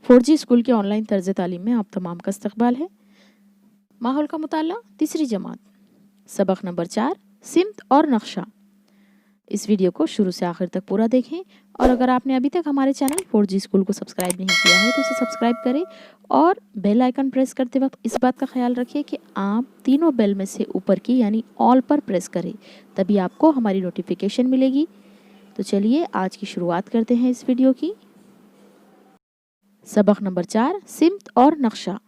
4G school के online तर्ज तालीम में आप तमाम का इस्तकबाल है। माहौल का मुताला तीसरी जमात, सबक नंबर 4, सिमत और नक्शा। इस वीडियो को शुरू से आखिर तक पूरा देखें और अगर आपने अभी तक हमारे चैनल 4G स्कूल को सब्सक्राइब नहीं किया है तो इसे सब्सक्राइब करें और बेल आइकन प्रेस करते वक्त इस बात का ख्याल रखिए कि आप तीनों बेल में से ऊपर की यानी ऑल पर प्रेस करें, तभी आपको हमारी नोटिफिकेशन मिलेगी। तो चलिए आज की शुरुआत करते हैं इस वीडियो की। सबक नंबर 4, सिमत और नक्शा।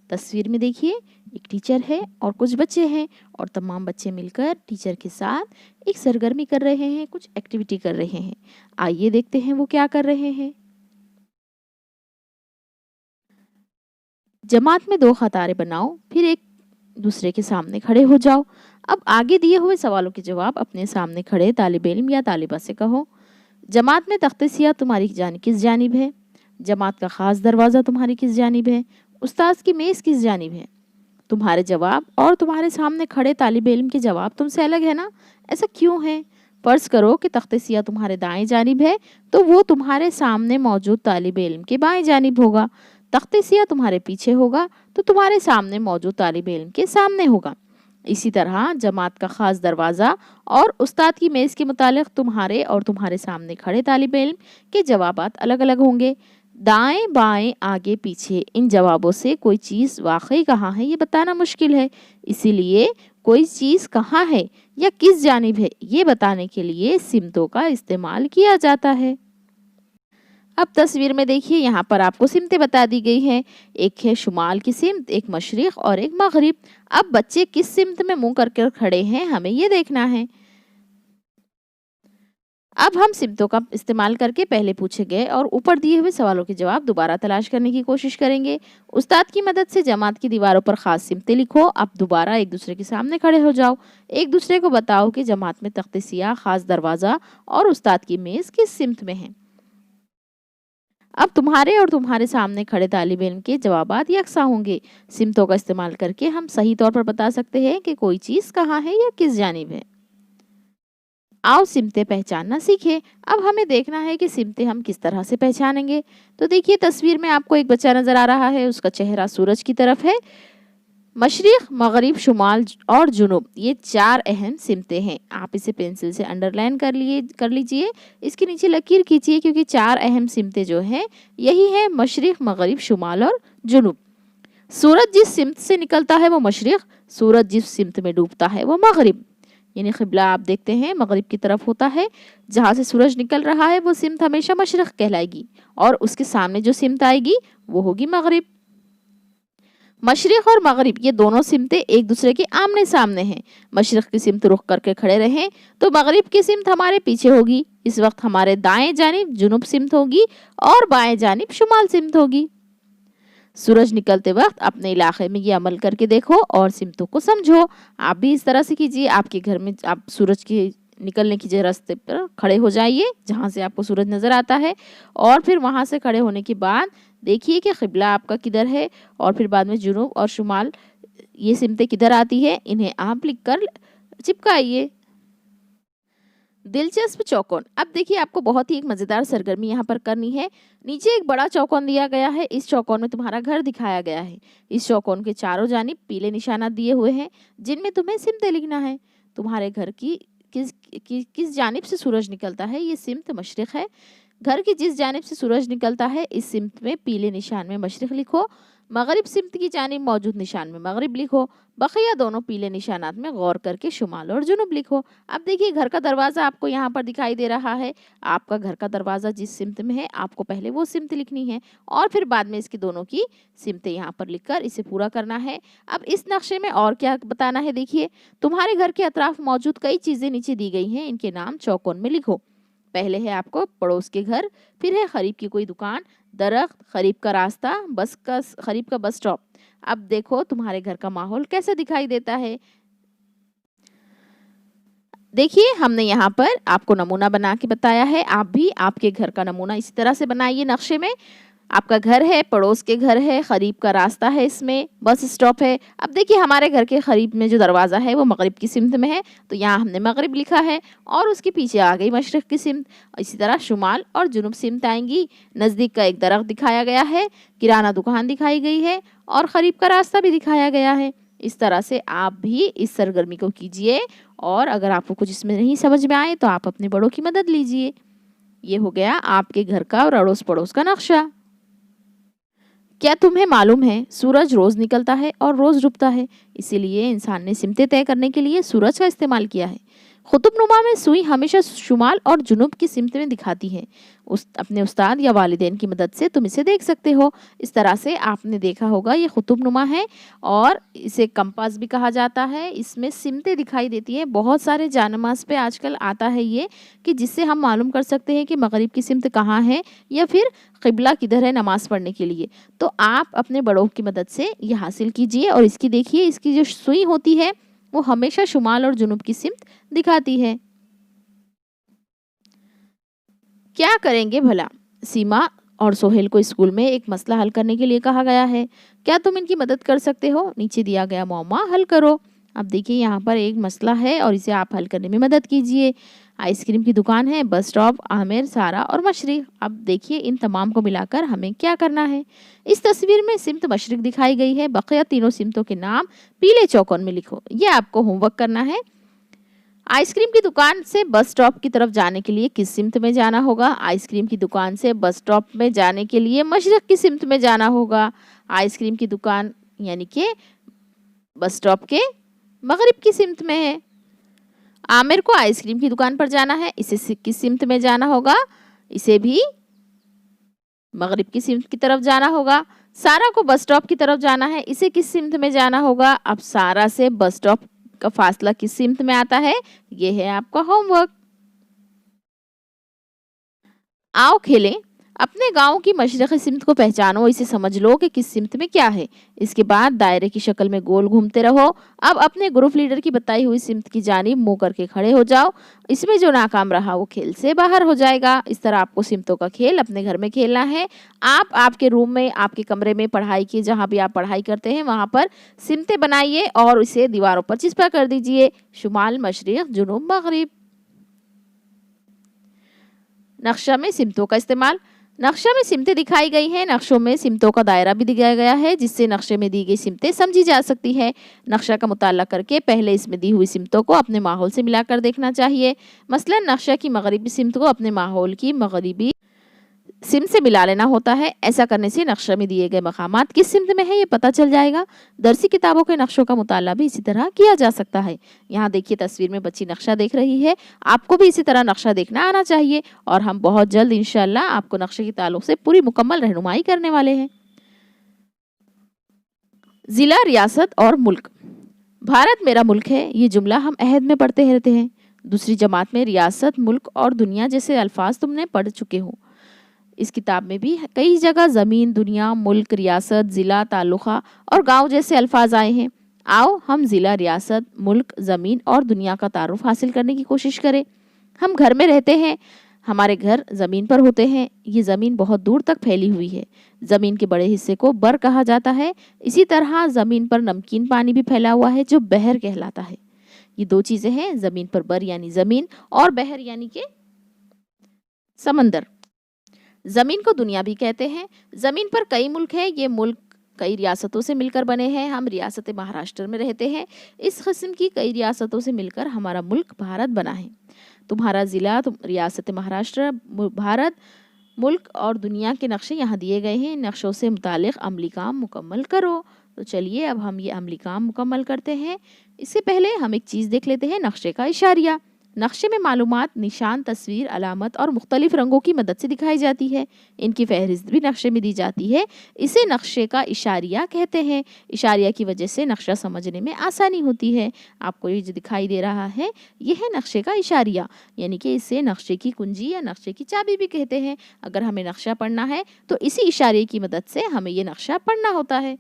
तस्वीर में देखिए एक टीचर है और कुछ बच्चे हैं और तमाम बच्चे मिलकर टीचर के साथ एक सरगर्मी कर रहे हैं, कुछ एक्टिविटी कर रहे हैं। आइए देखते हैं वो क्या कर रहे हैं। जमात में 2 कतारें बनाओ, फिर एक दूसरे के सामने खड़े हो जाओ। अब आगे दिए हुए सवालों के जवाब अपने सामने खड़े तालिब इल्म या तालिबा से कहो। जमात में तख्ते सियाह तुम्हारी किस जानिब है? जमात का खास दरवाज़ा तुम्हारी किस जानिब है? उस्ताद की मेज़ किस जानिब है? तुम्हारे जवाब और तुम्हारे सामने खड़े तालिब इल्म के जवाब तुमसे अलग है ना? ऐसा क्यों है? फर्ज करो कि तख्ते सियाह तुम्हारे दाएं जानिब है तो वो तुम्हारे सामने मौजूद तालिब इल्म के बाएं जानिब होगा। तख्ते सियाह तुम्हारे पीछे होगा तो तुम्हारे सामने मौजूद तालिब इल्म के सामने होगा। इसी तरह जमात का खास दरवाज़ा और उस्ताद की मेज़ के मुतालिक तुम्हारे और तुम्हारे सामने खड़े तालिब इल्म के जवाबात अलग अलग होंगे। दाएं बाएं आगे पीछे इन जवाबों से कोई चीज़ वाकई कहाँ है ये बताना मुश्किल है, इसीलिए कोई चीज़ कहाँ है या किस जानिब है ये बताने के लिए सिमतों का इस्तेमाल किया जाता है। अब तस्वीर में देखिए यहाँ पर आपको सिमतें बता दी गई हैं। एक है शुमाल की सिमत, एक मशरिक और एक मगरिब। अब बच्चे किस सिमत में मुंह करके खड़े हैं हमें ये देखना है। अब हम सिमतों का इस्तेमाल करके पहले पूछे गए और ऊपर दिए हुए सवालों के जवाब दोबारा तलाश करने की कोशिश करेंगे। उस्ताद की मदद से जमात की दीवारों पर खास सिमतें लिखो। अब दोबारा एक दूसरे के सामने खड़े हो जाओ। एक दूसरे को बताओ कि जमात में तख्ते सियाह, खास दरवाज़ा और उस्ताद की मेज़ किस सिमत में है। अब तुम्हारे और तुम्हारे सामने खड़े तालिब इल्म के जवाबात यकसा होंगे। सिमतों का इस्तेमाल करके हम सही तौर पर बता सकते हैं कि कोई चीज़ कहाँ है या किस जानिब है। आओ सिमतें पहचानना सीखें। अब हमें देखना है कि सिमतें हम किस तरह से पहचानेंगे। तो देखिए तस्वीर में आपको एक बच्चा नजर आ रहा है, उसका चेहरा सूरज की तरफ है। मशरिक, मगरिब, शुमाल और जुनूब ये 4 अहम सिमतें हैं। आप इसे पेंसिल से अंडरलाइन कर लीजिए, इसके नीचे लकीर खींचिए क्योंकि 4 अहम सिमतें जो हैं यही है मशरिक, मगरिब, शुमाल और जुनूब। सूरज जिस सिमत से निकलता है वो मशरिक, सूरज जिस सिमत में डूबता है वो मगरिब। यानी क़िबला आप देखते हैं मगरिब की तरफ होता है, जहाँ से सूरज निकल रहा है वो सिमत हमेशा मशरिक कहलाएगी और उसके सामने जो सिमत आएगी वो होगी मगरिब। मशरिक और मगरिब ये दोनों सिमतें एक दूसरे के आमने सामने हैं। मशरिक की सिमत रुख करके खड़े रहें तो मगरिब की सिमत हमारे पीछे होगी। इस वक्त हमारे दाएं जानिब जुनूब सिमत होगी और बाएं जानिब शुमाल सिमत होगी। सूरज निकलते वक्त अपने इलाके में ये अमल करके देखो और सिमतों को समझो। आप भी इस तरह से कीजिए। आपके घर में आप सूरज के निकलने की रास्ते पर खड़े हो जाइए जहाँ से आपको सूरज नज़र आता है और फिर वहाँ से खड़े होने के बाद देखिए कि क़िबला आपका किधर है और फिर बाद में जुनूब और शुमाल ये सिमतें किधर आती है, इन्हें आप लिख कर चिपकाइए। दिलचस्प चौकोन। अब देखिए आपको बहुत ही एक मज़ेदार सरगर्मी यहाँ पर करनी है। नीचे एक बड़ा चौकोन दिया गया है, इस चौकोन में तुम्हारा घर दिखाया गया है। इस चौकोन के चारों जानिब पीले निशानात दिए हुए हैं जिनमें तुम्हें सिमतें लिखना है। तुम्हारे घर की किस जानिब से सूरज निकलता है ये सिमत मशरिक है। घर की जिस जानिब से सूरज निकलता है इस सिमत में पीले निशान में मशरिक लिखो। मगरिब सिमत की जानिब मौजूद निशान में मगरिब लिखो। बकिया दोनों पीले निशानात में गौर करके शुमाल और जुनूब लिखो। अब देखिए घर का दरवाज़ा आपको यहाँ पर दिखाई दे रहा है। आपका घर का दरवाज़ा जिस सिमत में है आपको पहले वो सिमत लिखनी है और फिर बाद में इसकी दोनों की सिमतें यहाँ पर लिखकर इसे पूरा करना है। अब इस नक्शे में और क्या बताना है देखिए, तुम्हारे घर के अतराफ मौजूद कई चीज़ें नीचे दी गई हैं, इनके नाम चौकोन में लिखो। पहले है आपको पड़ोस के घर, फिर है खरीब की कोई दुकान, दरख्त, खरीब का रास्ता, खरीब का बस स्टॉप। अब देखो तुम्हारे घर का माहौल कैसा दिखाई देता है। देखिए हमने यहाँ पर आपको नमूना बना के बताया है, आप भी आपके घर का नमूना इसी तरह से बनाइए नक्शे में। آپ کا گھر ہے، پڑوس کے گھر ہے، قریب کا راستہ ہے، اس میں بس اسٹاپ ہے۔ اب دیکھیے ہمارے گھر کے قریب میں جو دروازہ ہے وہ مغرب کی سمت میں ہے، تو یہاں ہم نے مغرب لکھا ہے اور اس کے پیچھے آ گئی مشرق کی سمت۔ اسی طرح شمال اور جنوب سمت آئیں گی۔ نزدیک کا ایک درخت دکھایا گیا ہے، کرانہ دکان دکھائی گئی ہے اور قریب کا راستہ بھی دکھایا گیا ہے۔ اس طرح سے آپ بھی اس سرگرمی کو کیجئے، اور اگر آپ کو کچھ اس میں نہیں سمجھ میں آئے تو آپ اپنے بڑوں کی مدد لیجئے۔ یہ ہو گیا آپ کے گھر کا اور اڑوس پڑوس کا نقشہ۔ کیا تمہیں معلوم ہے سورج روز نکلتا ہے اور روز ڈوبتا ہے، اسی لیے انسان نے سمتیں طے کرنے کے لیے سورج کا استعمال کیا ہے۔ قطب نما میں سوئی ہمیشہ شمال اور جنوب کی سمت میں دکھاتی ہے۔ اپنے استاد یا والدین کی مدد سے تم اسے دیکھ سکتے ہو۔ اس طرح سے آپ نے دیکھا ہوگا یہ قطب نما ہے اور اسے کمپاس بھی کہا جاتا ہے۔ اس میں سمتیں دکھائی دیتی ہیں۔ بہت سارے جانماز پہ آج کل آتا ہے یہ کہ جس سے ہم معلوم کر سکتے ہیں کہ مغرب کی سمت کہاں ہے یا پھر قبلہ کدھر ہے نماز پڑھنے کے لیے۔ تو آپ اپنے بڑوں کی مدد سے یہ حاصل کیجئے، اور اس کی دیکھیے اس کی جو سوئی ہوتی ہے وہ ہمیشہ شمال اور جنوب کی سمت دکھاتی ہے۔ کیا کریں گے بھلا؟ سیما اور سہیل کو اسکول میں ایک مسئلہ حل کرنے کے لیے کہا گیا ہے۔ کیا تم ان کی مدد کر سکتے ہو؟ نیچے دیا گیا معمہ حل کرو۔ اب دیکھیے یہاں پر ایک مسئلہ ہے اور اسے آپ حل کرنے میں مدد کیجئے۔ آئس کریم کی دکان ہے، بس اسٹاپ، عامر، سارا اور مشرق۔ اب دیکھیے ان تمام کو ملا کر ہمیں کیا کرنا ہے۔ اس تصویر میں سمت مشرق دکھائی گئی ہے، بقیہ تینوں سمتوں کے نام پیلے چوکون میں لکھو۔ یہ آپ کو ہوم ورک کرنا ہے۔ آئس کریم کی دکان سے بس اسٹاپ کی طرف جانے کے لیے کس سمت میں جانا ہوگا؟ آئس کریم کی دکان سے بس اسٹاپ میں جانے کے لیے مشرق کی سمت میں جانا ہوگا۔ آئس کریم کی دکان یعنی کہ بس اسٹاپ کے مغرب کی سمت میں ہے۔ عامر کو آئس کریم کی دکان پر جانا ہے، اسے کس سمت میں جانا ہوگا؟ اسے بھی مغرب کی سمت کی طرف جانا ہوگا۔ سارا کو بس اسٹاپ کی طرف جانا ہے، اسے کس سمت میں جانا ہوگا؟ اب سارا سے بس اسٹاپ کا فاصلہ کس سمت میں آتا ہے؟ یہ ہے آپ کا ہوم ورک۔ آؤ کھیلیں۔ اپنے گاؤں کی مشرقی سمت کو پہچانو، اسے سمجھ لو کہ کس سمت میں کیا ہے۔ اس کے بعد دائرے کی شکل میں گول گھومتے رہو۔ اب اپنے گروپ لیڈر کی بتائی ہوئی سمت کی جانب منہ کر کے کھڑے ہو جاؤ۔ اس میں جو ناکام رہا وہ کھیل سے باہر ہو جائے گا۔ اس طرح آپ کو سمتوں کا کھیل اپنے گھر میں کھیلنا ہے۔ آپ کے روم میں، آپ کے کمرے میں پڑھائی کی، جہاں بھی آپ پڑھائی کرتے ہیں وہاں پر سمتیں بنائیے اور اسے دیواروں پر چسپا کر دیجئے، شمال، مشرق، جنوب، مغرب۔ نقشہ میں سمتوں کا استعمال۔ نقشہ میں سمتیں دکھائی گئی ہیں، نقشوں میں سمتوں کا دائرہ بھی دکھایا گیا ہے جس سے نقشے میں دی گئی سمتیں سمجھی جا سکتی ہے۔ نقشہ کا مطالعہ کر کے پہلے اس میں دی ہوئی سمتوں کو اپنے ماحول سے ملا کر دیکھنا چاہیے۔ مثلا نقشہ کی مغربی سمت کو اپنے ماحول کی مغربی سمت سے ملا لینا ہوتا ہے۔ ایسا کرنے سے نقشہ میں دیے گئے مقامات کس سمت میں ہے یہ پتہ چل جائے گا۔ درسی کتابوں کے نقشوں کا مطالعہ بھی اسی طرح کیا جا سکتا ہے۔ یہاں دیکھیے تصویر میں بچی نقشہ دیکھ رہی ہے، آپ کو بھی اسی طرح نقشہ دیکھنا آنا چاہیے، اور ہم بہت جلد انشاءاللہ آپ کو نقشے کے تعلق سے پوری مکمل رہنمائی کرنے والے ہیں۔ ضلع، ریاست اور ملک۔ بھارت میرا ملک ہے، یہ جملہ ہم عہد میں پڑھتے رہتے ہیں۔ دوسری جماعت میں ریاست، ملک اور دنیا جیسے الفاظ تم نے پڑھ چکے ہو۔ اس کتاب میں بھی کئی جگہ زمین، دنیا، ملک، ریاست، ضلع، تعلقہ اور گاؤں جیسے الفاظ آئے ہیں۔ آؤ ہم ضلع، ریاست، ملک، زمین اور دنیا کا تعارف حاصل کرنے کی کوشش کریں۔ ہم گھر میں رہتے ہیں، ہمارے گھر زمین پر ہوتے ہیں۔ یہ زمین بہت دور تک پھیلی ہوئی ہے۔ زمین کے بڑے حصے کو بر کہا جاتا ہے۔ اسی طرح زمین پر نمکین پانی بھی پھیلا ہوا ہے جو بحر کہلاتا ہے۔ یہ دو چیزیں ہیں، زمین پر بر یعنی زمین اور بحر یعنی کہ سمندر۔ زمین کو دنیا بھی کہتے ہیں۔ زمین پر کئی ملک ہیں، یہ ملک کئی ریاستوں سے مل کر بنے ہیں۔ ہم ریاست مہاراشٹر میں رہتے ہیں۔ اس قسم کی کئی ریاستوں سے مل کر ہمارا ملک بھارت بنا ہے۔ تمہارا ضلع، ریاست مہاراشٹر، بھارت، ملک اور دنیا کے نقشے یہاں دیے گئے ہیں۔ ان نقشوں سے متعلق عملی کام مکمل کرو۔ تو چلیے اب ہم یہ عملی کام مکمل کرتے ہیں۔ اس سے پہلے ہم ایک چیز دیکھ لیتے ہیں، نقشے کا اشاریہ۔ نقشے میں معلومات نشان، تصویر، علامت اور مختلف رنگوں کی مدد سے دکھائی جاتی ہے۔ ان کی فہرست بھی نقشے میں دی جاتی ہے۔ اسے نقشے کا اشاریہ کہتے ہیں۔ اشاریہ کی وجہ سے نقشہ سمجھنے میں آسانی ہوتی ہے۔ آپ کو یہ جو دکھائی دے رہا ہے یہ ہے نقشے کا اشاریہ، یعنی کہ اسے نقشے کی کنجی یا نقشے کی چابی بھی کہتے ہیں۔ اگر ہمیں نقشہ پڑھنا ہے تو اسی اشاریے کی مدد سے ہمیں یہ نقشہ پڑھنا ہوتا ہے۔